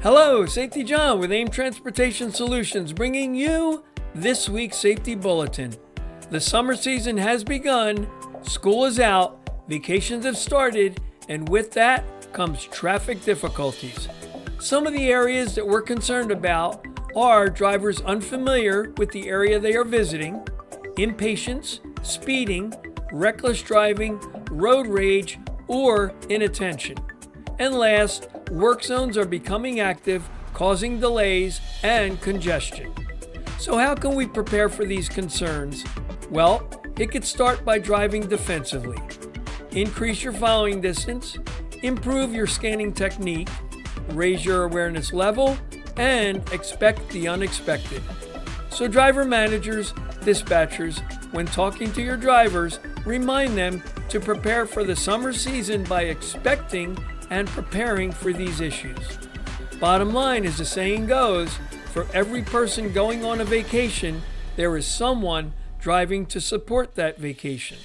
Hello, Safety John with AIM Transportation Solutions, bringing you this week's Safety Bulletin. The summer season has begun, school is out, vacations have started, and with that comes traffic difficulties. Some of the areas that we're concerned about are drivers unfamiliar with the area they are visiting, impatience, speeding, reckless driving, road rage, or inattention. And last, work zones are becoming active, causing delays and congestion. So how can we prepare for these concerns? Well, it could start by driving defensively. Increase your following distance, improve your scanning technique, raise your awareness level, and expect the unexpected. So driver managers, dispatchers, when talking to your drivers, remind them to prepare for the summer season by expecting and preparing for these issues. Bottom line, as the saying goes, for every person going on a vacation, there is someone driving to support that vacation.